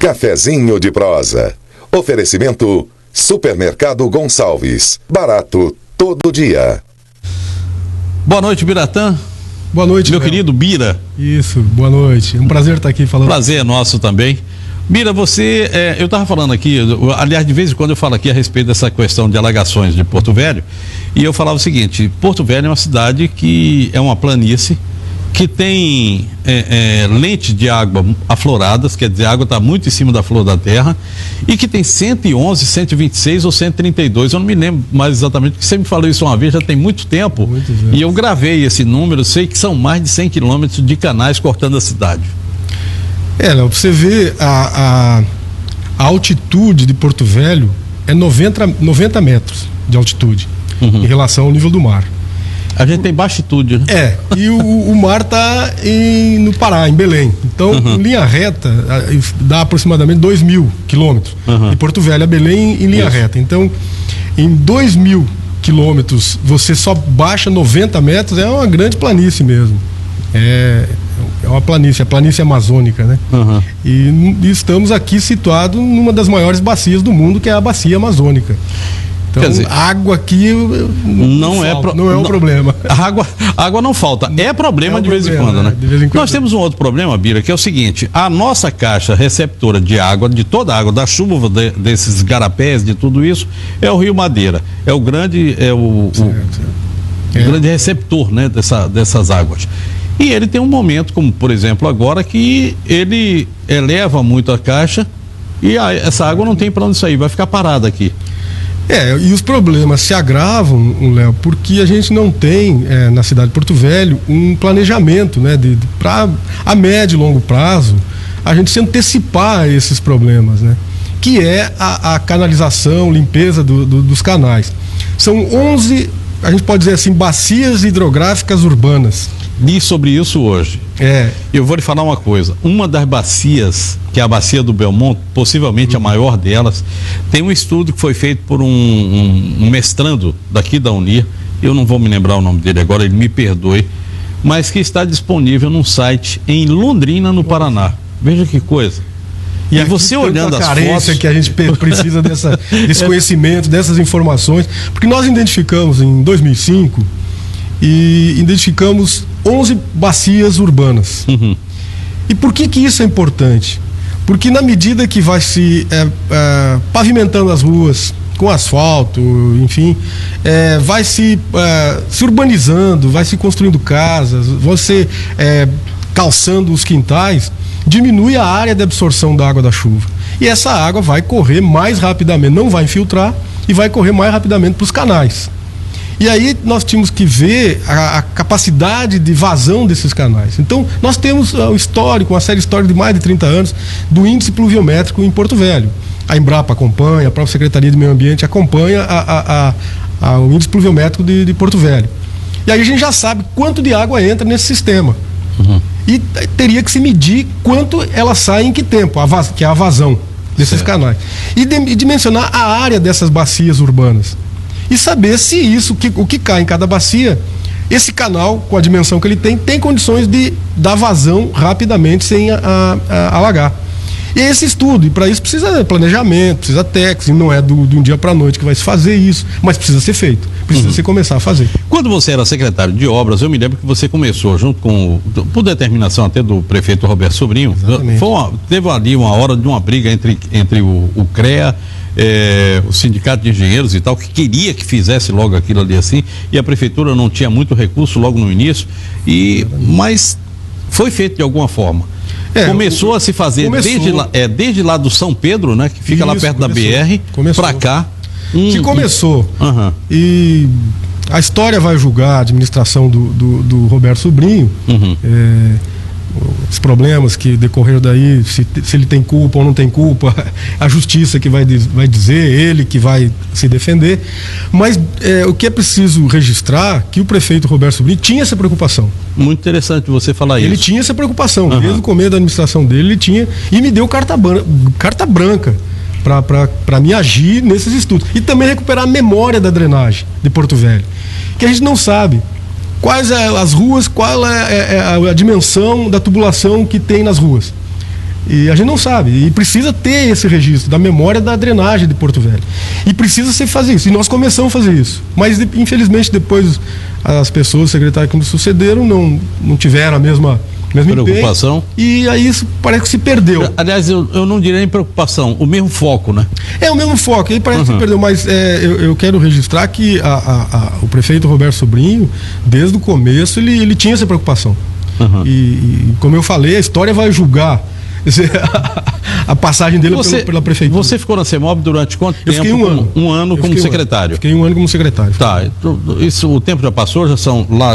Cafezinho de prosa. Oferecimento Supermercado Gonçalves. Barato todo dia. Boa noite, Biratã. Boa noite, meu querido Bira. Isso, boa noite. É um prazer estar aqui falando. Prazer é nosso também. Bira, você, eu estava falando aqui, aliás, de vez em quando eu falo aqui a respeito dessa questão de alagações de Porto Velho, e eu falava o seguinte: Porto Velho é uma cidade que é uma planície, que tem lentes de água afloradas, quer dizer, a água está muito em cima da flor da terra, e que tem 111, 126 ou 132, eu não me lembro mais exatamente, porque você me falou isso uma vez, já tem muito tempo, e eu gravei esse número, sei que são mais de 100 quilômetros de canais cortando a cidade. Léo, você vê a altitude de Porto Velho é 90 metros de altitude, em relação ao nível do mar. A gente tem baixitude, né? E o mar está no Pará, em Belém. Então, em linha reta, dá aproximadamente 2.000 quilômetros. De Porto Velho a Belém em linha reta. Então, em 2.000 quilômetros, você só baixa 90 metros, é uma grande planície mesmo. É uma planície, a planície amazônica, né? E estamos aqui situados numa das maiores bacias do mundo, que é a bacia amazônica. Então, quer dizer, água aqui não é um problema. Água não falta. É problema de vez em quando, né? Nós temos um outro problema, Bira, que é o seguinte: a nossa caixa receptora de água, de toda a água, da chuva, desses garapés, de tudo isso, é o Rio Madeira. É o grande, grande receptor, né, dessas águas. E ele tem um momento, como por exemplo agora, que ele eleva muito a caixa e essa água não tem para onde sair, vai ficar parada aqui. E os problemas se agravam, Léo, porque a gente não tem na cidade de Porto Velho um planejamento, né, para a médio e longo prazo a gente se antecipar a esses problemas, né, que é a canalização, limpeza dos canais. São 11, a gente pode dizer assim, bacias hidrográficas urbanas. Li sobre isso hoje. Eu vou lhe falar uma coisa: uma das bacias, que é a bacia do Belmonte, possivelmente a maior delas, tem um estudo que foi feito por um mestrando daqui da Unir, eu não vou me lembrar o nome dele agora, ele me perdoe, mas que está disponível num site em Londrina, no Paraná. Veja que coisa. E você olhando as fotos que a gente precisa desse conhecimento, dessas informações, porque nós identificamos em 2005 e identificamos 11 bacias urbanas. E por que isso é importante? Porque na medida que vai se pavimentando as ruas com asfalto, enfim, vai se urbanizando, vai se construindo casas, você calçando os quintais, diminui a área de absorção da água da chuva. E essa água vai correr mais rapidamente, não vai infiltrar, e vai correr mais rapidamente para os canais. E aí nós tínhamos que ver a capacidade de vazão desses canais. Então, nós temos o histórico, uma série histórica de mais de 30 anos do índice pluviométrico em Porto Velho. A Embrapa acompanha, a própria Secretaria de Meio Ambiente acompanha o índice pluviométrico de Porto Velho. E aí a gente já sabe quanto de água entra nesse sistema. E teria que se medir quanto ela sai em que tempo, que é a vazão desses canais. E dimensionar a área dessas bacias urbanas. E saber se o que cai em cada bacia, esse canal, com a dimensão que ele tem condições de dar vazão rapidamente sem alagar. E é esse estudo, e para isso precisa planejamento, precisa técnica, não é de um dia para a noite que vai se fazer isso, mas precisa ser feito, precisa se começar a fazer. Quando você era secretário de obras, eu me lembro que você começou junto por determinação até do prefeito Roberto Sobrinho, teve ali uma hora de uma briga entre o CREA, o sindicato de engenheiros e tal, que queria que fizesse logo aquilo ali assim, e a prefeitura não tinha muito recurso logo no início, mas foi feito de alguma forma. Começou a se fazer desde lá do São Pedro, né, que fica lá perto da BR, para cá. Começou. E a história vai julgar a administração do Roberto Sobrinho, os problemas que decorreram daí, se ele tem culpa ou não tem culpa, a justiça que vai dizer, ele que vai se defender. Mas o que é preciso registrar, que o prefeito Roberto Sobrinho tinha essa preocupação. Muito interessante você falar isso. Ele tinha essa preocupação, desde o começo da administração dele, ele tinha, e me deu carta branca para me agir nesses estudos. E também recuperar a memória da drenagem de Porto Velho, que a gente não sabe quais as ruas, qual é a dimensão da tubulação que tem nas ruas. E a gente não sabe, e precisa ter esse registro da memória da drenagem de Porto Velho. E precisa se fazer isso, e nós começamos a fazer isso. Mas, infelizmente, depois as pessoas, os secretários que nos sucederam, não tiveram a mesma preocupação. E aí isso parece que se perdeu. Aliás, eu não diria nem preocupação, o mesmo foco, né? É o mesmo foco, aí parece que se perdeu, mas eu quero registrar que o prefeito Roberto Sobrinho, desde o começo, ele tinha essa preocupação. E como eu falei, a história vai julgar a passagem dele pela prefeitura. Você ficou na CEMOB durante quanto tempo? Eu fiquei um ano. Um ano como secretário. Fiquei um ano como secretário. Tá, isso, o tempo já passou,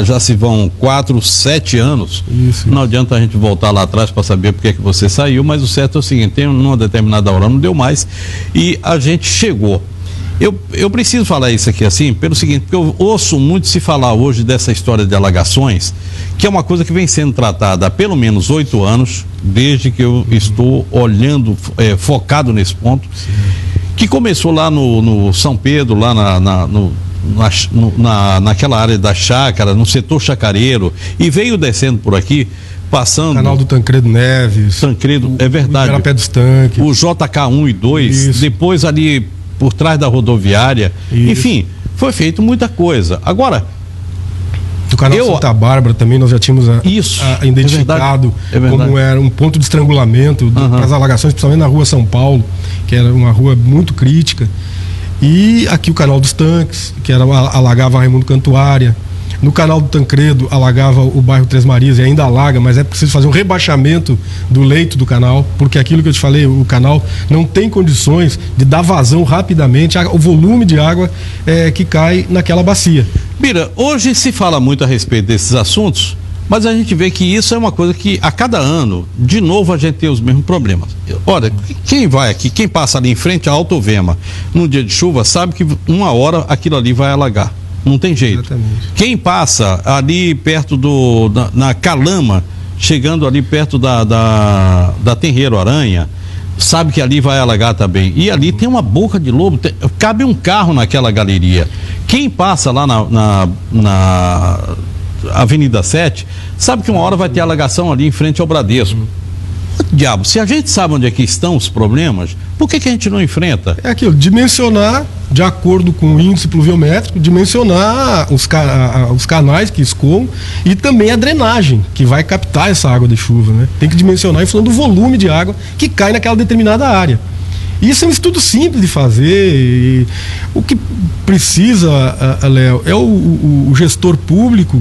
já se vão 4, 7 anos. Isso. Não adianta a gente voltar lá atrás para saber porque é que você saiu, mas o certo é o seguinte, tem numa determinada hora não deu mais e a gente chegou. Eu preciso falar isso aqui assim, pelo seguinte, porque eu ouço muito se falar hoje dessa história de alagações, que é uma coisa que vem sendo tratada há pelo menos 8 anos, desde que eu estou olhando, focado nesse ponto, que começou lá no São Pedro, lá naquela área da chácara, no setor chacareiro, e veio descendo por aqui, passando... Canal do Tancredo Neves. Tancredo, é verdade. O Pé dos Tanques. O JK1 e 2, isso. Depois ali por trás da rodoviária, isso. Enfim, foi feito muita coisa. Agora, do canal Santa Bárbara também nós já tínhamos identificado como era um ponto de estrangulamento para as alagações, principalmente na rua São Paulo, que era uma rua muito crítica. E aqui o canal dos Tanques, que alagava a Raimundo Cantuária. No canal do Tancredo alagava o bairro Três Marias e ainda alaga, mas é preciso fazer um rebaixamento do leito do canal, porque aquilo que eu te falei, o canal não tem condições de dar vazão rapidamente o volume de água que cai naquela bacia. Bira, hoje se fala muito a respeito desses assuntos, mas a gente vê que isso é uma coisa que a cada ano, de novo, a gente tem os mesmos problemas. Olha, quem vai aqui, quem passa ali em frente à Autovema num dia de chuva, sabe que uma hora aquilo ali vai alagar. Não tem jeito. Exatamente. Quem passa ali perto na Calama, chegando ali perto da Tenreiro Aranha, sabe que ali vai alagar também. E ali tem uma boca de lobo, cabe um carro naquela galeria. Quem passa lá na Avenida 7, sabe que uma hora vai ter alagação ali em frente ao Bradesco. Diabo, se a gente sabe onde é que estão os problemas, por que a gente não enfrenta? É aquilo, dimensionar, de acordo com o índice pluviométrico, dimensionar os canais que escoam e também a drenagem, que vai captar essa água de chuva, né? Tem que dimensionar em função do volume de água que cai naquela determinada área. Isso é um estudo simples de fazer. E o que precisa, Léo, é o gestor público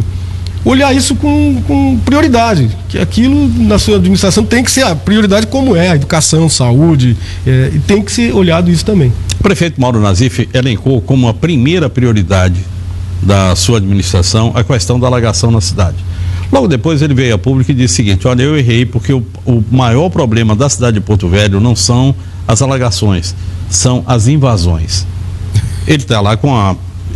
olhar isso com prioridade, que aquilo na sua administração tem que ser a prioridade, como é a educação, saúde, e tem que ser olhado isso também. O prefeito Mauro Nazif elencou como a primeira prioridade da sua administração a questão da alagação na cidade. Logo depois ele veio a público e disse o seguinte: olha, eu errei porque o maior problema da cidade de Porto Velho não são as alagações, são as invasões. Ele está lá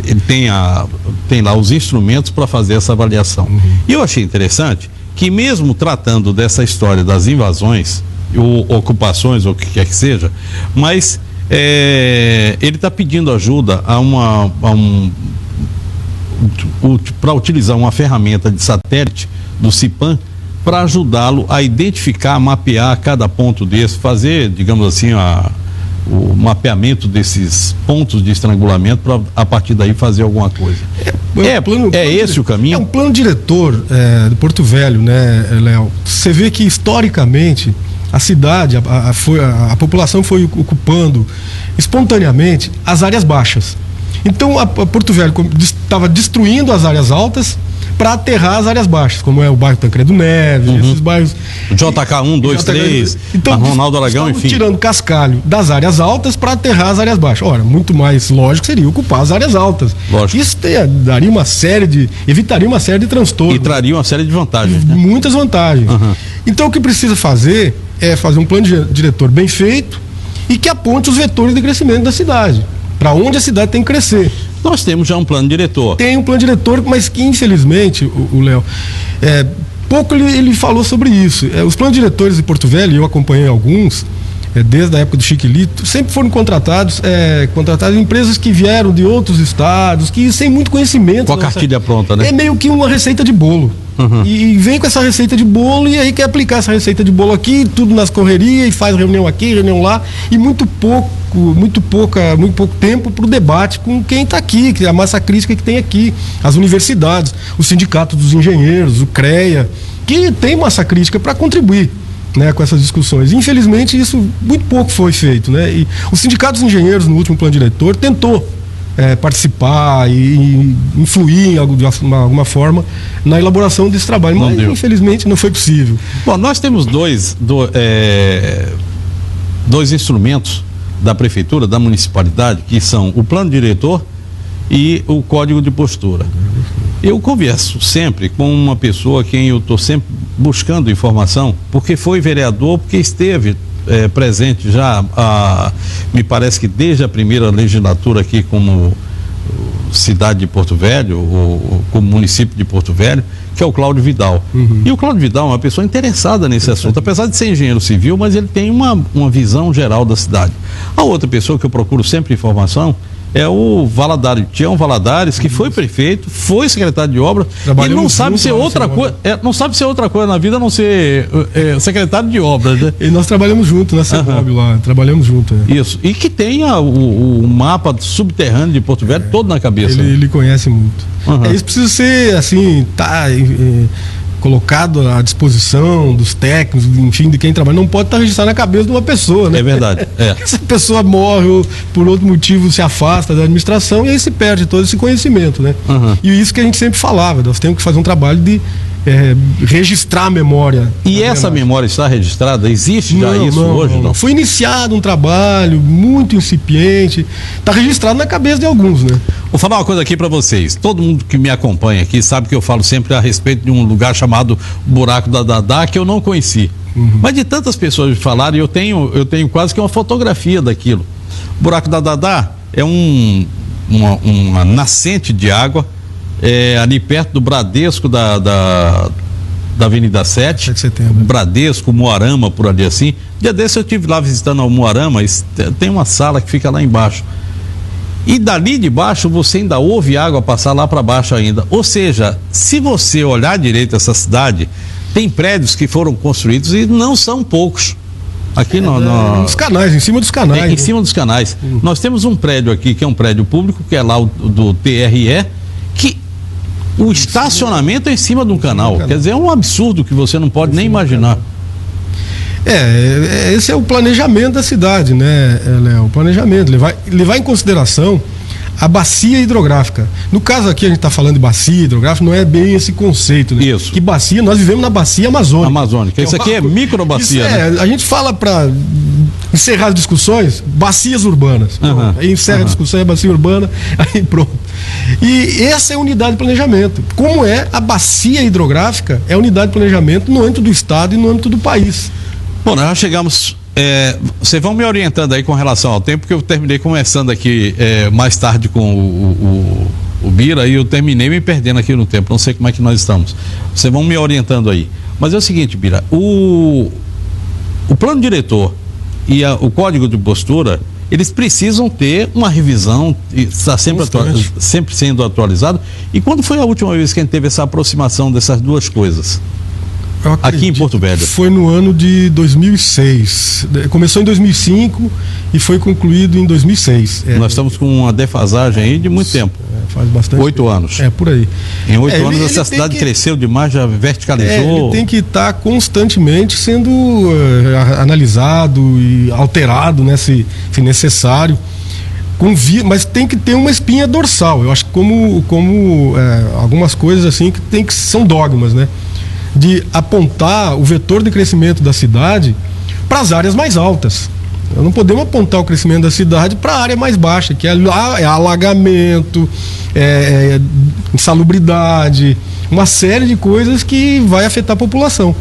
ele tem lá os instrumentos para fazer essa avaliação. E eu achei interessante que, mesmo tratando dessa história das invasões, ou ocupações, ou o que quer que seja, mas ele está pedindo ajuda para utilizar uma ferramenta de satélite do CIPAM para ajudá-lo a identificar, mapear cada ponto desse, fazer, digamos assim, o mapeamento desses pontos de estrangulamento para a partir daí fazer alguma coisa. Esse o caminho? É um plano diretor de Porto Velho, né, Léo? Você vê que historicamente a cidade, a população foi ocupando espontaneamente as áreas baixas. Então a Porto Velho estava destruindo as áreas altas para aterrar as áreas baixas, como é o bairro Tancredo Neves, esses bairros. JK1, 2, 3, então, Ronaldo Aragão, enfim. Tirando cascalho das áreas altas para aterrar as áreas baixas. Ora, muito mais lógico seria ocupar as áreas altas. Lógico. Isso evitaria uma série de transtornos. E traria uma série de vantagens. Né? Muitas vantagens. Então o que precisa fazer é fazer um plano diretor bem feito e que aponte os vetores de crescimento da cidade, para onde a cidade tem que crescer. Nós temos já um plano diretor. Tem um plano diretor, mas que infelizmente, o Léo, pouco ele falou sobre isso. Os planos diretores de Porto Velho, eu acompanhei alguns, desde a época do Chiquilito, sempre foram contratadas empresas que vieram de outros estados, que sem muito conhecimento. Com a cartilha pronta, né? É meio que uma receita de bolo. E vem com essa receita de bolo e aí quer aplicar essa receita de bolo aqui, tudo nas correrias, e faz reunião aqui, reunião lá, e muito pouco tempo para o debate com quem está aqui, que é a massa crítica que tem aqui, as universidades, o Sindicato dos Engenheiros, o CREA, que tem massa crítica para contribuir, né, com essas discussões. Infelizmente, isso muito pouco foi feito, né? E o Sindicato dos Engenheiros, no último plano diretor, tentou participar e influir de alguma forma na elaboração desse trabalho, mas infelizmente não foi possível. Bom, nós temos dois instrumentos da prefeitura, da municipalidade, que são o plano diretor e o código de postura. Eu converso sempre com uma pessoa a quem eu estou sempre buscando informação, porque foi vereador, porque esteve presente já, me parece que desde a primeira legislatura aqui como cidade de Porto Velho, ou como município de Porto Velho, que é o Cláudio Vidal. E o Cláudio Vidal é uma pessoa interessada nesse assunto, apesar de ser engenheiro civil, mas ele tem uma visão geral da cidade. A outra pessoa que eu procuro sempre informação é o Valadares, Tião Valadares, que foi prefeito, foi secretário de obras, e não sabe ser outra coisa, não sabe ser outra coisa na vida a não ser secretário de obras, né? E nós trabalhamos junto na CEPOB lá, trabalhamos junto. Isso, e que tenha o mapa subterrâneo de Porto Velho todo na cabeça. Ele conhece muito. Isso precisa ser, assim, colocado à disposição dos técnicos, enfim, de quem trabalha. Não pode estar registrado na cabeça de uma pessoa, né? É verdade. Essa pessoa morre ou por outro motivo se afasta da administração e aí se perde todo esse conhecimento, né? E isso que a gente sempre falava, nós temos que fazer um trabalho de registrar a memória. E essa memória está registrada? Existe já hoje? Não. Foi iniciado um trabalho muito incipiente, está registrado na cabeça de alguns, né? Vou falar uma coisa aqui para vocês. Todo mundo que me acompanha aqui sabe que eu falo sempre a respeito de um lugar chamado Buraco da Dadá, que eu não conheci. Mas de tantas pessoas me falaram, eu tenho quase que uma fotografia daquilo. O Buraco da Dadá é uma nascente de água, ali perto do Bradesco da Avenida 7 de Setembro. Bradesco, Moarama, por ali assim. Dia desse eu estive lá visitando o Moarama, tem uma sala que fica lá embaixo. E dali de baixo você ainda ouve água passar lá para baixo ainda. Ou seja, se você olhar direito essa cidade, tem prédios que foram construídos e não são poucos. Aqui nos canais, em cima dos canais. Em cima dos canais. Nós temos um prédio aqui que é um prédio público, que é lá do TRE, que o estacionamento é em cima de um canal. Quer dizer, é um absurdo que você não pode nem imaginar. Esse é o planejamento da cidade, né, Léo? O planejamento, levar em consideração a bacia hidrográfica. No caso aqui a gente está falando de bacia hidrográfica, não é bem esse conceito, né? Isso. Que bacia, nós vivemos na bacia amazônica. Isso aqui é microbacia, né? A gente fala para encerrar as discussões, bacias urbanas. Aí encerra a discussão, é bacia urbana, aí pronto. E essa é a unidade de planejamento. Como é a bacia hidrográfica, é a unidade de planejamento no âmbito do estado e no âmbito do país. Bom, nós já chegamos. Vocês vão me orientando aí com relação ao tempo, porque eu terminei conversando aqui mais tarde com o Bira e eu terminei me perdendo aqui no tempo. Não sei como é que nós estamos. Vocês vão me orientando aí. Mas é o seguinte, Bira, o plano diretor e o código de postura, eles precisam ter uma revisão, está sempre sendo atualizado. E quando foi a última vez que a gente teve essa aproximação dessas duas coisas? Aqui em Porto Velho. Foi no ano de 2006. Começou em 2005 e foi concluído em 2006. Nós estamos com uma defasagem aí de muito tempo. Faz bastante 8 anos. Por aí. Em 8 anos essa cidade cresceu demais, já verticalizou. Ele tem que estar constantemente sendo analisado e alterado, né, se necessário. Mas tem que ter uma espinha dorsal. Eu acho que como algumas coisas assim que são dogmas, né? De apontar o vetor de crescimento da cidade para as áreas mais altas. Nós não podemos apontar o crescimento da cidade para a área mais baixa, que é alagamento, insalubridade, uma série de coisas que vai afetar a população.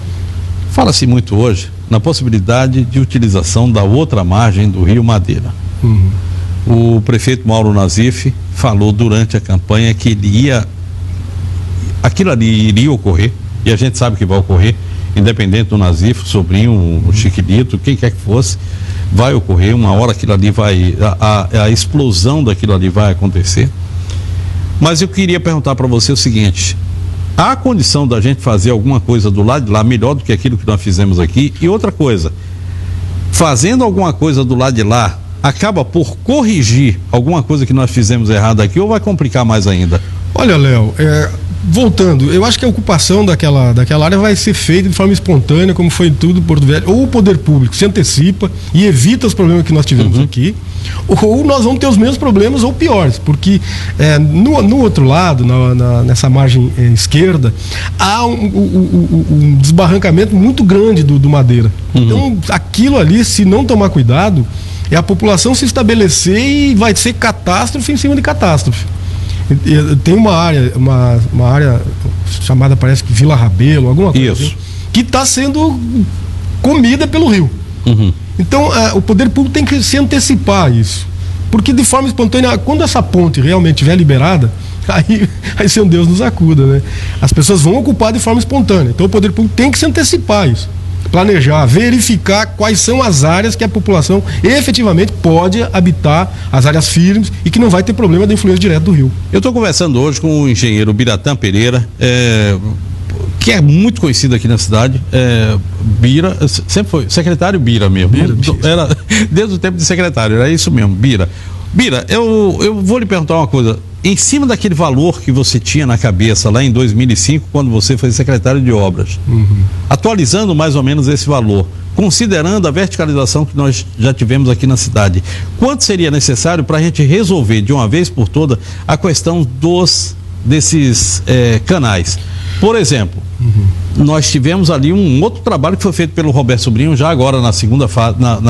Fala-se muito hoje na possibilidade de utilização da outra margem do Rio Madeira. O prefeito Mauro Nazif falou durante a campanha que aquilo ali iria ocorrer. E a gente sabe que vai ocorrer, independente do Nazif, o sobrinho, o Chiquilito, quem quer que fosse, vai ocorrer, uma hora aquilo ali vai, a explosão daquilo ali vai acontecer. Mas eu queria perguntar para você o seguinte: há condição da gente fazer alguma coisa do lado de lá melhor do que aquilo que nós fizemos aqui? E outra coisa, fazendo alguma coisa do lado de lá, acaba por corrigir alguma coisa que nós fizemos errado aqui, ou vai complicar mais ainda? Olha, Léo, voltando, eu acho que a ocupação daquela área vai ser feita de forma espontânea, como foi em tudo Porto Velho. Ou o poder público se antecipa e evita os problemas que nós tivemos aqui, ou nós vamos ter os mesmos problemas ou piores, porque no outro lado, nessa margem esquerda, há um desbarrancamento muito grande do Madeira. Então, aquilo ali, se não tomar cuidado, é a população se estabelecer e vai ser catástrofe em cima de catástrofe. Tem uma área chamada, parece que Vila Rabelo, alguma coisa assim, que está sendo comida pelo rio. Então, o poder público tem que se antecipar a isso, porque de forma espontânea, quando essa ponte realmente estiver liberada, aí Senhor Deus nos acuda, né? As pessoas vão ocupar de forma espontânea. Então o poder público tem que se antecipar a isso, planejar, verificar quais são as áreas que a população efetivamente pode habitar, as áreas firmes, e que não vai ter problema da influência direta do rio. Eu estou conversando hoje com o engenheiro Biratã Pereira, que é muito conhecido aqui na cidade. Bira, sempre foi secretário Bira mesmo. Era desde o tempo de secretário, era isso mesmo, Bira. Bira, eu vou lhe perguntar uma coisa. Em cima daquele valor que você tinha na cabeça lá em 2005, quando você foi secretário de obras, atualizando mais ou menos esse valor, considerando a verticalização que nós já tivemos aqui na cidade, quanto seria necessário para a gente resolver de uma vez por toda a questão desses canais? Por exemplo, nós tivemos ali um outro trabalho que foi feito pelo Roberto Sobrinho, já agora na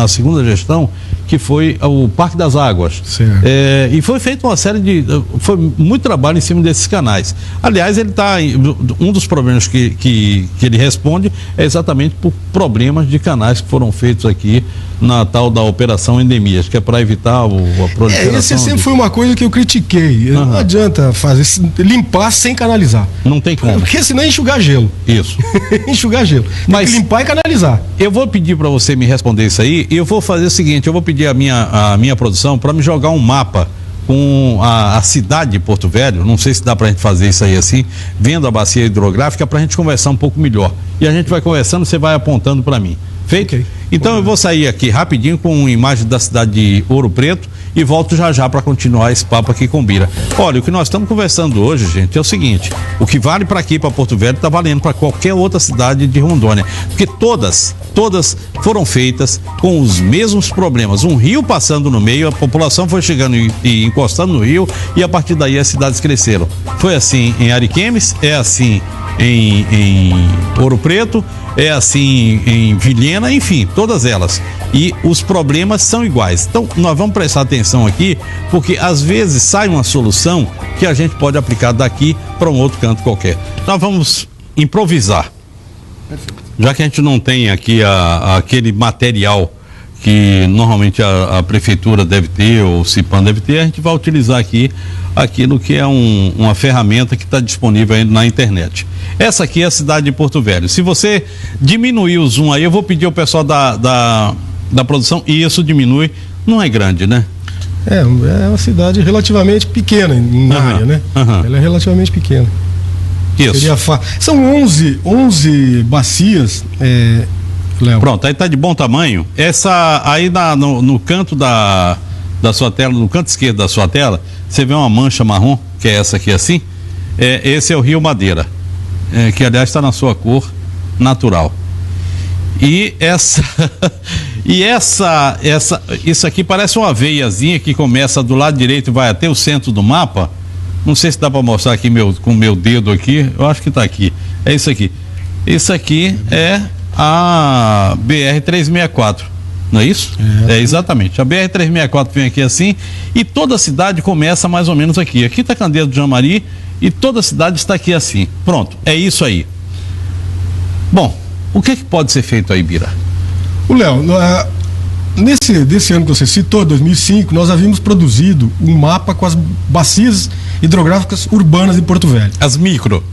segunda gestão, que foi o Parque das Águas. E foi feita uma série foi muito trabalho em cima desses canais. Aliás, um dos problemas que ele responde é exatamente por problemas de canais que foram feitos aqui na tal da Operação Endemias, que é para evitar a proliferação. Esse sempre foi uma coisa que eu critiquei. Não adianta limpar sem canalizar. Não tem como. Porque senão é enxugar gelo. Isso. Enxugar gelo. Mas tem que limpar e canalizar. Eu vou pedir para você me responder isso aí, e eu vou fazer o seguinte: eu vou pedir a minha produção para me jogar um mapa com a cidade de Porto Velho. Não sei se dá para a gente fazer isso aí assim, vendo a bacia hidrográfica, para a gente conversar um pouco melhor. E a gente vai conversando, você vai apontando para mim. Feito? Okay. Então eu vou sair aqui rapidinho com uma imagem da cidade de Ouro Preto e volto já para continuar esse papo aqui com o Bira. Olha, o que nós estamos conversando hoje, gente, é o seguinte: o que vale para aqui, para Porto Velho, está valendo para qualquer outra cidade de Rondônia, porque todas foram feitas com os mesmos problemas. Um rio passando no meio, a população foi chegando e encostando no rio, e a partir daí as cidades cresceram. Foi assim em Ariquemes, é assim em Ouro Preto, é assim em Vilhena, enfim, todas elas. E os problemas são iguais. Então, nós vamos prestar atenção aqui, porque às vezes sai uma solução que a gente pode aplicar daqui para um outro canto qualquer. Nós vamos improvisar. Já que a gente não tem aqui aquele material que normalmente a prefeitura deve ter, ou o CIPAM deve ter, a gente vai utilizar aqui aquilo que é uma ferramenta que está disponível aí na internet. Essa aqui é a cidade de Porto Velho. Se você diminuir o zoom aí, eu vou pedir ao pessoal da produção, e isso diminui. Não é grande, né? É uma cidade relativamente pequena em área, né? Ela é relativamente pequena. Isso. São 11 bacias, Léo. Pronto, aí está de bom tamanho. Essa aí no canto da sua tela, no canto esquerdo da sua tela, você vê uma mancha marrom, que é essa aqui assim. Esse é o Rio Madeira, que aliás está na sua cor natural. E isso aqui parece uma veiazinha que começa do lado direito e vai até o centro do mapa. Não sei se dá para mostrar aqui com o meu dedo aqui. Eu acho que está aqui. É isso aqui. Isso aqui é a BR-364. Não é isso? É exatamente. A BR-364 vem aqui assim, e toda a cidade começa mais ou menos aqui. Aqui está Candeia do Jamari e toda a cidade está aqui assim. Pronto, é isso aí. Bom, o que pode ser feito aí, Bira? Léo, desse ano que você citou, 2005, nós havíamos produzido um mapa com as bacias hidrográficas urbanas de Porto Velho. As micro.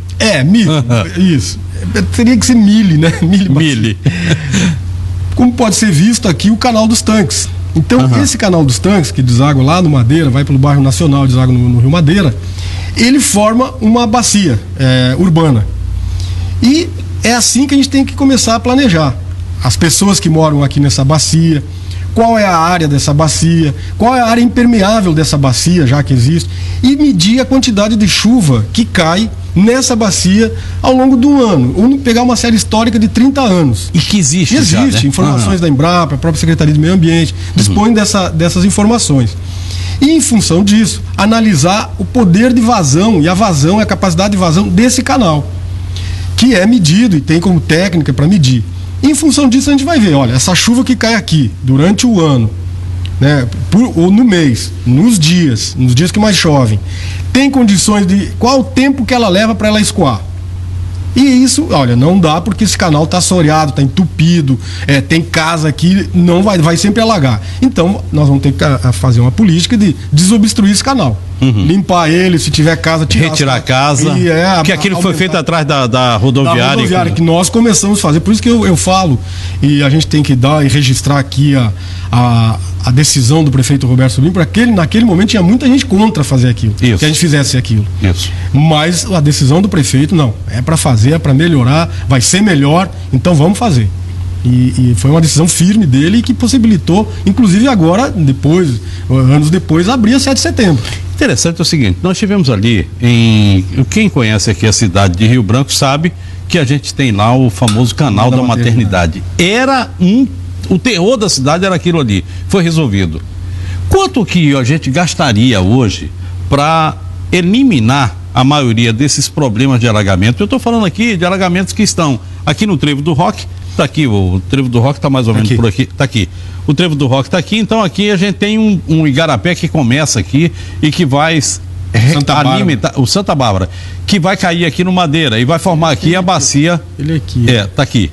Isso. Teria que ser mili, né? Mili. como pode ser visto aqui o Canal dos Tanques. Então, esse Canal dos Tanques, que deságua lá no Madeira, vai pelo bairro Nacional, deságua no Rio Madeira, ele forma uma bacia urbana. E é assim que a gente tem que começar a planejar. As pessoas que moram aqui nessa bacia, qual é a área dessa bacia, qual é a área impermeável dessa bacia, já que existe, e medir a quantidade de chuva que cai nessa bacia ao longo do ano, ou pegar uma série histórica de 30 anos. E que existe já, né? Informações da Embrapa, a própria Secretaria de Meio Ambiente, dispõe dessas informações. E, em função disso, analisar o poder de vazão e a vazão, a capacidade de vazão desse canal, que é medido e tem como técnica para medir. E, em função disso, a gente vai ver, olha, essa chuva que cai aqui durante o ano, né, ou no mês, nos dias que mais chovem, tem condições de qual o tempo que ela leva para ela escoar. E isso, olha, não dá porque esse canal está assoreado, está entupido, tem casa aqui, não vai sempre alagar. Então, nós vamos ter que fazer uma política de desobstruir esse canal. Limpar ele, se tiver casa, retirar a casa. Que aquilo foi feito atrás da rodoviária. Da rodoviária que nós começamos a fazer. Por isso que eu falo, e a gente tem que dar e registrar aqui a decisão do prefeito Roberto Sobrinho, porque naquele momento tinha muita gente contra fazer aquilo. Isso. Que a gente fizesse aquilo. Isso. Mas a decisão do prefeito, não, é para fazer, é para melhorar, vai ser melhor, então vamos fazer. E foi uma decisão firme dele que possibilitou, inclusive agora, anos depois, abrir a 7 de setembro. Interessante é o seguinte, nós tivemos ali, quem conhece aqui a cidade de Rio Branco sabe que a gente tem lá o famoso canal da maternidade. O terror da cidade era aquilo ali, foi resolvido. Quanto que a gente gastaria hoje para eliminar a maioria desses problemas de alagamento? Eu estou falando aqui de alagamentos que estão aqui no Trevo do Roque. Está aqui, o Trevo do Roque está mais ou menos por aqui. Está aqui. O Trevo do Roque está aqui, então aqui a gente tem um igarapé que começa aqui e que vai alimentar o Santa Bárbara, que vai cair aqui no Madeira e vai formar aqui a bacia. Ele aqui. Está aqui.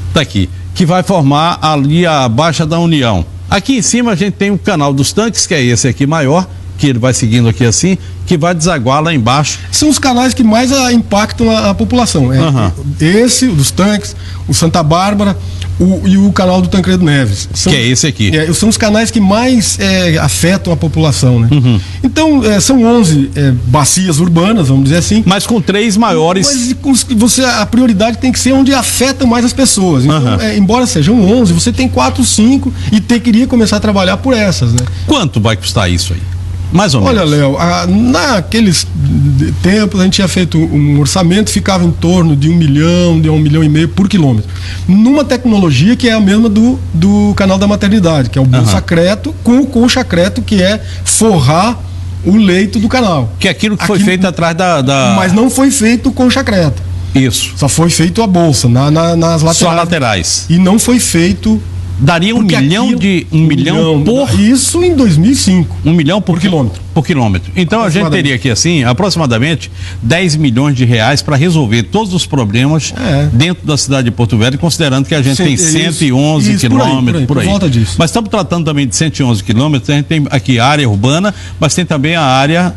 Está aqui. Que vai formar ali a Baixa da União. Aqui em cima a gente tem o Canal dos Tanques, que é esse aqui maior, que ele vai seguindo aqui assim, que vai desaguar lá embaixo. São os canais que mais impactam a população. Esse, o dos Tanques, o Santa Bárbara e o canal do Tancredo Neves. Que é esse aqui. São os canais que mais afetam a população, né? Então, são 11 bacias urbanas, vamos dizer assim. Mas com 3 maiores. Mas a prioridade tem que ser onde afeta mais as pessoas. Então, embora sejam 11, você tem 4, 5 e queria começar a trabalhar por essas, né? Quanto vai custar isso aí? Mais ou menos. Olha, Léo, naqueles tempos a gente tinha feito um orçamento, ficava em torno de 1 milhão, de 1,5 milhão por quilômetro. Numa tecnologia que é a mesma do canal da maternidade, que é o bolsacreto, com o colchacreto, que é forrar o leito do canal. Que é aquilo que foi feito atrás da... Mas não foi feito o colchacreto. Isso. Só foi feito a bolsa, nas laterais. Só laterais. E não foi feito... Daria um milhão por... Isso em 2005. 1 milhão por quilômetro. Por quilômetro. Então a gente teria aqui assim, aproximadamente 10 milhões de reais para resolver todos os problemas dentro da cidade de Porto Velho, considerando que a gente tem 111 quilômetros, por aí. Volta disso. Mas estamos tratando também de 111 quilômetros, a gente tem aqui a área urbana, mas tem também a área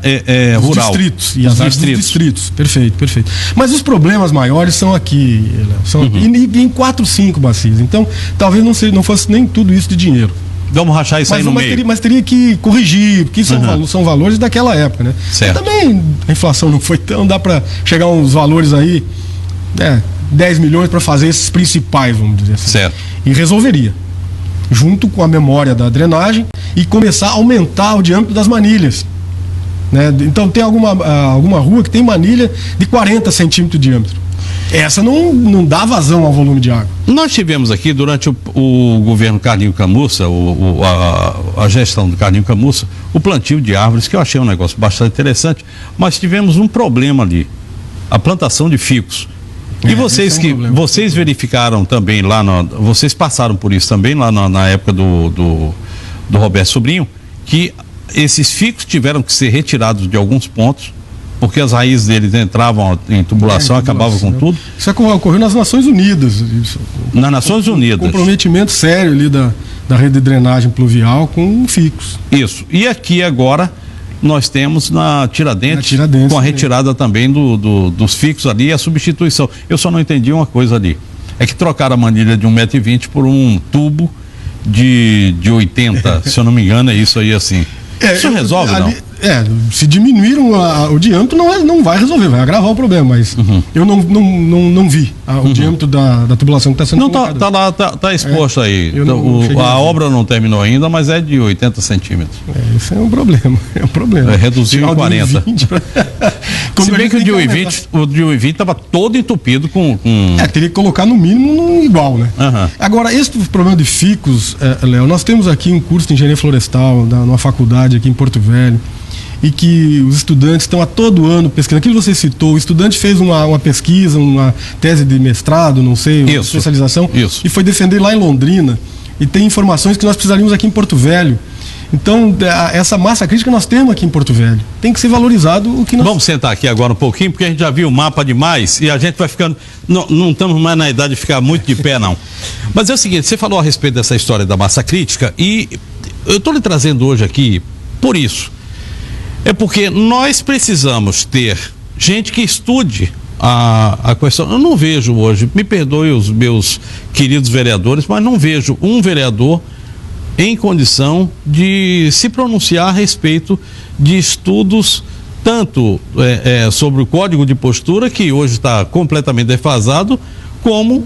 rural. Distritos. E as áreas dos distritos. Perfeito. Mas os problemas maiores são aqui, aqui. E em 4, 5 bacias. Então, talvez não fosse nem tudo isso de dinheiro. Vamos rachar isso aí no meio. Mas teria que corrigir, porque são valores daquela época, né? Certo. E também a inflação não foi tão, dá para chegar a uns valores aí, 10 milhões para fazer esses principais, vamos dizer assim. Certo. E resolveria, junto com a memória da drenagem, e começar a aumentar o diâmetro das manilhas. Né? Então tem alguma rua que tem manilha de 40 centímetros de diâmetro. Essa não dá vazão ao volume de água. Nós tivemos aqui, durante o governo Carlinho Camussa, a gestão do Carlinho Camussa, o plantio de árvores, que eu achei um negócio bastante interessante, mas tivemos um problema ali, a plantação de ficus. E vocês verificaram também lá, vocês passaram por isso também lá na época do Roberto Sobrinho, que esses ficus tiveram que ser retirados de alguns pontos, porque as raízes deles entravam em tubulação, acabavam com tudo. Isso ocorreu nas Nações Unidas. Nas Nações Unidas. Comprometimento sério ali da rede de drenagem pluvial com ficus. Isso. E aqui agora nós temos na Tiradentes com a retirada também dos ficus ali e a substituição. Eu só não entendi uma coisa ali. é que trocaram a manilha de 1,20 m por um tubo de 80, se eu não me engano, é isso aí assim. Isso resolve, não? Se diminuíram o diâmetro, não vai resolver, vai agravar o problema, mas eu não vi o diâmetro da tubulação que está sendo colocada. Tá lá, tá exposto aí. A obra não terminou ainda, mas é de 80 centímetros. Isso é um problema. Reduziu em 40. Se bem que o de 1,20 estava todo entupido com... teria que colocar no mínimo igual, né? Agora, esse problema de ficos, Léo, nós temos aqui um curso de engenharia florestal numa faculdade aqui em Porto Velho, e que os estudantes estão a todo ano pesquisando. Aquilo que você citou, o estudante fez uma pesquisa, uma tese de mestrado, não sei, uma especialização, e foi defender lá em Londrina, e tem informações que nós precisaríamos aqui em Porto Velho. Então, essa massa crítica nós temos aqui em Porto Velho. Tem que ser valorizado o que nós... Vamos sentar aqui agora um pouquinho, porque a gente já viu o mapa demais e a gente vai ficando... Não estamos mais na idade de ficar muito de pé, não. Mas é o seguinte, você falou a respeito dessa história da massa crítica e eu estou lhe trazendo hoje aqui por isso. É porque nós precisamos ter gente que estude a questão. Eu não vejo hoje, me perdoe os meus queridos vereadores, mas não vejo um vereador em condição de se pronunciar a respeito de estudos, tanto sobre o código de postura, que hoje está completamente defasado, como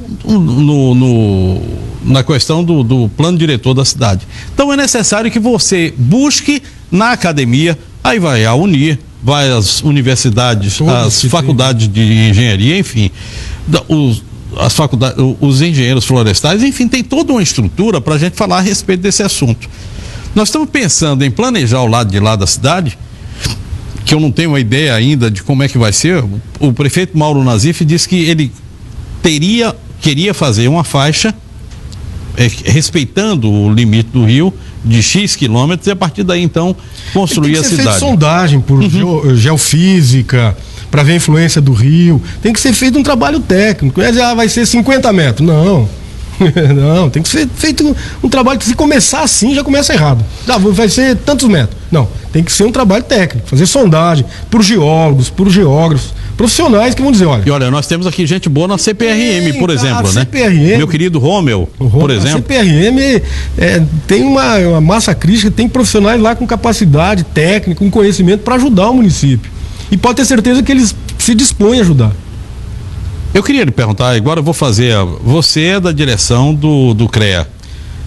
na questão do plano diretor da cidade. Então é necessário que você busque na academia, aí vai a Unir, vai às universidades, as faculdades de engenharia, enfim, as faculdades, os engenheiros florestais, enfim, tem toda uma estrutura para a gente falar a respeito desse assunto. Nós estamos pensando em planejar o lado de lá da cidade, que eu não tenho uma ideia ainda de como é que vai ser. O prefeito Mauro Nazif disse que ele queria fazer uma faixa respeitando o limite do rio de X quilômetros e a partir daí então construir a cidade. Tem que ser feita sondagem por geofísica para ver a influência do rio. Tem que ser feito um trabalho técnico. Vai ser 50 metros. Não, tem que ser feito um trabalho que, se começar assim, já começa errado. Vai ser tantos metros. Não, tem que ser um trabalho técnico, fazer sondagem por geólogos, por geógrafos, profissionais que vão dizer, olha... E olha, nós temos aqui gente boa na CPRM, por exemplo, né? CPRM, meu querido Rômel, por exemplo. A CPRM tem uma massa crítica, tem profissionais lá com capacidade técnica, com conhecimento para ajudar o município. E pode ter certeza que eles se dispõem a ajudar. Eu queria lhe perguntar, agora eu vou fazer... Você é da direção do CREA?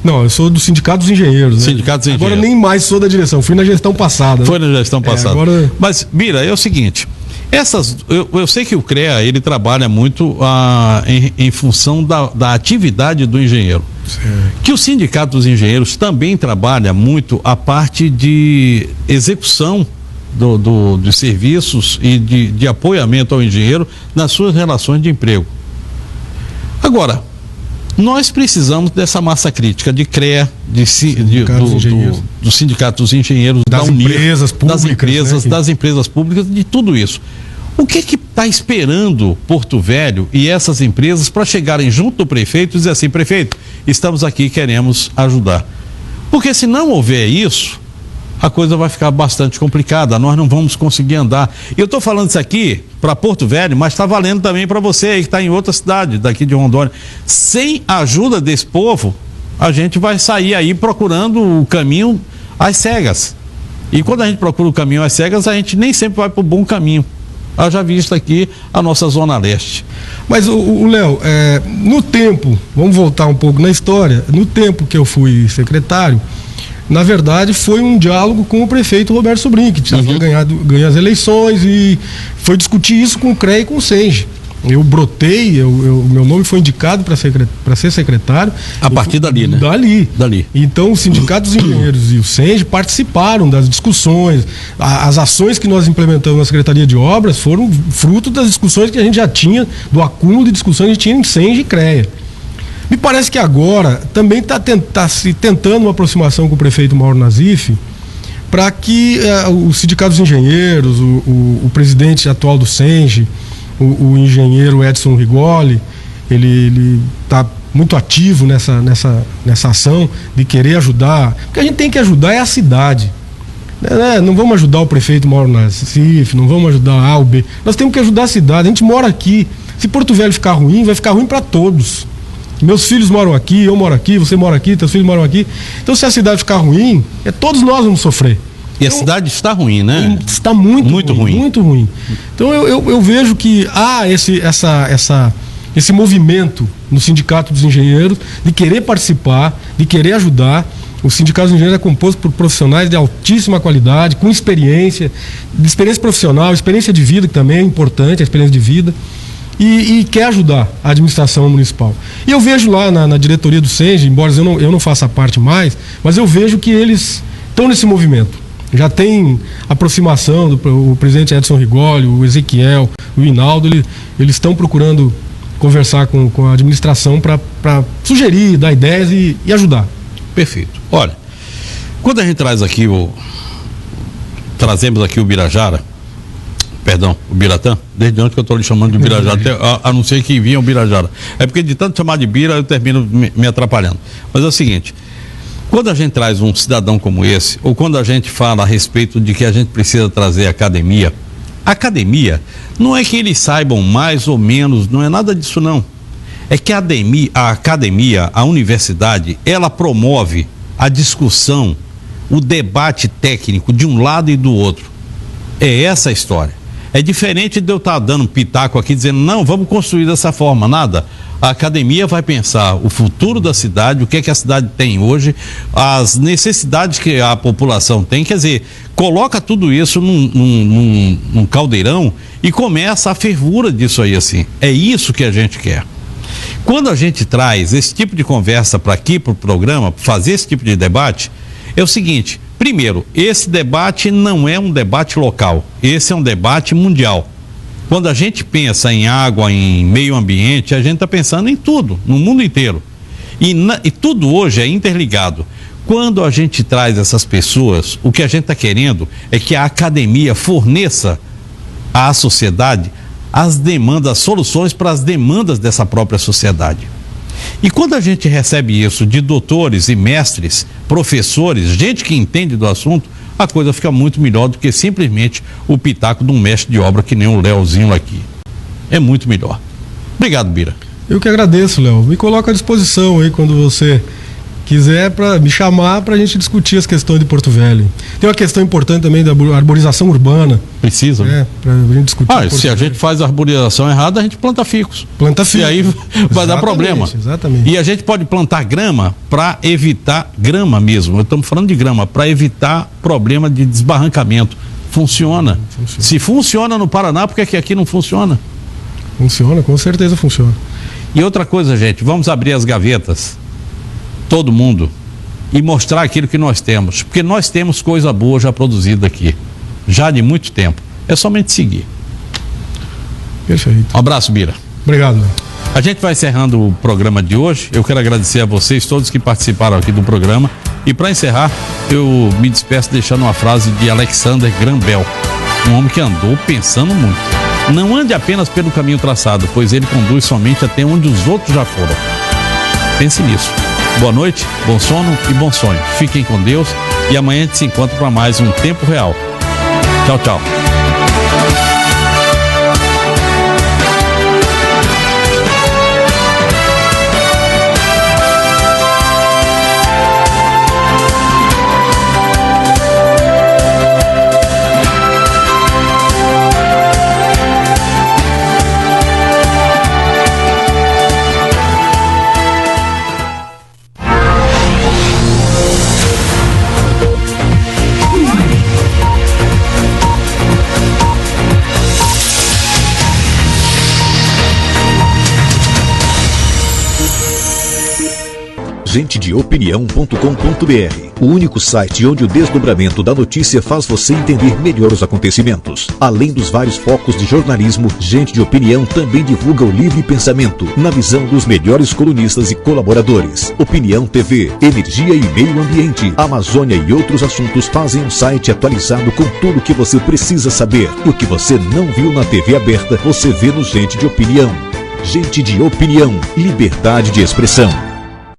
Não, eu sou do Sindicato dos Engenheiros. Sindicato dos Engenheiros. Agora nem mais sou da direção, fui na gestão passada. Foi na gestão passada. Mas, Bira, é o seguinte... Eu sei que o CREA, ele trabalha muito em função da atividade do engenheiro. Certo. Que o Sindicato dos Engenheiros também trabalha muito a parte de execução de serviços e de apoiamento ao engenheiro nas suas relações de emprego. Agora, nós precisamos dessa massa crítica de CREA, do Sindicato dos Engenheiros, da Unir, das empresas públicas, de tudo isso. O que está esperando Porto Velho e essas empresas para chegarem junto do prefeito e dizer assim, prefeito, estamos aqui, queremos ajudar? Porque se não houver isso, a coisa vai ficar bastante complicada, nós não vamos conseguir andar. Eu estou falando isso aqui para Porto Velho, mas está valendo também para você aí que está em outra cidade, daqui de Rondônia. Sem a ajuda desse povo, a gente vai sair aí procurando o caminho às cegas. E quando a gente procura o caminho às cegas, a gente nem sempre vai para o bom caminho. Haja visto aqui a nossa Zona Leste. Mas o Léo, no tempo, vamos voltar um pouco na história, no tempo que eu fui secretário, na verdade foi um diálogo com o prefeito Roberto Sobrinho, que tinha ganhado as eleições, e foi discutir isso com o CREA e com o SENGE. Eu brotei, meu nome foi indicado para ser secretário. A partir dali, né? Dali. Então, o Sindicato dos Engenheiros e o SENGE participaram das discussões. As ações que nós implementamos na Secretaria de Obras foram fruto das discussões que a gente já tinha, do acúmulo de discussões que a gente tinha em SENGE e CREA. Me parece que agora também está se tentando uma aproximação com o prefeito Mauro Nazif, para que o Sindicato dos Engenheiros, o presidente atual do SENGE, o engenheiro Edson Rigoli, ele está muito ativo nessa ação de querer ajudar. Porque a gente tem que ajudar a cidade. Não vamos ajudar o prefeito Mauro Nazif, não vamos ajudar a A ou B. Nós temos que ajudar a cidade. A gente mora aqui. Se Porto Velho ficar ruim, vai ficar ruim para todos. Meus filhos moram aqui, eu moro aqui, você mora aqui, teus filhos moram aqui. Então, se a cidade ficar ruim, todos nós vamos sofrer. E a cidade está ruim, né? Está muito ruim. Muito ruim. Então, eu vejo que há esse movimento no Sindicato dos Engenheiros de querer participar, de querer ajudar. O Sindicato dos Engenheiros é composto por profissionais de altíssima qualidade, com experiência profissional, experiência de vida, que também é importante, a experiência de vida, e quer ajudar a administração municipal. E eu vejo lá na diretoria do SENG, embora eu não faça parte mais, mas eu vejo que eles estão nesse movimento. Já tem aproximação do presidente Edson Rigoli, o Ezequiel, o Hinaldo, eles estão procurando conversar com a administração para sugerir, dar ideias e ajudar. Perfeito. Olha, quando a gente trazemos aqui o Birajara, perdão, o Biratã, desde onde que eu estou lhe chamando de Birajara, anunciei que vinha o Birajara. É porque de tanto chamar de Bira eu termino me atrapalhando. Mas é o seguinte, quando a gente traz um cidadão como esse, ou quando a gente fala a respeito de que a gente precisa trazer academia não é que eles saibam mais ou menos, não é nada disso não. É que a academia, a universidade, ela promove a discussão, o debate técnico de um lado e do outro. É essa a história. É diferente de eu estar dando um pitaco aqui dizendo, não, vamos construir dessa forma, nada. A academia vai pensar o futuro da cidade, o que é que a cidade tem hoje, as necessidades que a população tem, quer dizer, coloca tudo isso num caldeirão e começa a fervura disso aí assim. É isso que a gente quer. Quando a gente traz esse tipo de conversa para aqui, para o programa, fazer esse tipo de debate, é o seguinte, primeiro, esse debate não é um debate local, esse é um debate mundial. Quando a gente pensa em água, em meio ambiente, a gente está pensando em tudo, no mundo inteiro. E tudo hoje é interligado. Quando a gente traz essas pessoas, o que a gente está querendo é que a academia forneça à sociedade as demandas, as soluções para as demandas dessa própria sociedade. E quando a gente recebe isso de doutores e mestres, professores, gente que entende do assunto, a coisa fica muito melhor do que simplesmente o pitaco de um mestre de obra que nem o Leozinho aqui. É muito melhor. Obrigado, Bira. Eu que agradeço, Léo. Me coloco à disposição aí quando você quiser para me chamar para a gente discutir as questões de Porto Velho. Tem uma questão importante também da arborização urbana. Precisa, né? Para a gente discutir. Se a gente faz a arborização errada, a gente planta ficos. Planta ficos. E aí vai dar problema. Exatamente. E a gente pode plantar grama para evitar, grama mesmo, estamos falando de grama, para evitar problema de desbarrancamento. Funciona. Se funciona no Paraná, por que aqui não funciona? Funciona, com certeza funciona. E outra coisa, gente, vamos abrir as gavetas, todo mundo, e mostrar aquilo que nós temos, porque nós temos coisa boa já produzida aqui, já de muito tempo, é somente seguir. Perfeito. Um abraço, Bira. Obrigado. A gente vai encerrando o programa de hoje. Eu quero agradecer a vocês todos que participaram aqui do programa, e para encerrar eu me despeço deixando uma frase de Alexander Graham Bell, um homem que andou pensando muito. Não ande apenas pelo caminho traçado, pois ele conduz somente até onde os outros já foram. Pense nisso. Boa noite, bom sono e bom sonho. Fiquem com Deus e amanhã a gente se encontra para mais um Tempo Real. Tchau, tchau. gentedeopinião.com.br, o único site onde o desdobramento da notícia faz você entender melhor os acontecimentos. Além dos vários focos de jornalismo, Gente de Opinião também divulga o livre pensamento, na visão dos melhores colunistas e colaboradores. Opinião TV, energia e meio ambiente, Amazônia e outros assuntos fazem um site atualizado com tudo o que você precisa saber. E o que você não viu na TV aberta, você vê no Gente de Opinião. Gente de Opinião, liberdade de expressão.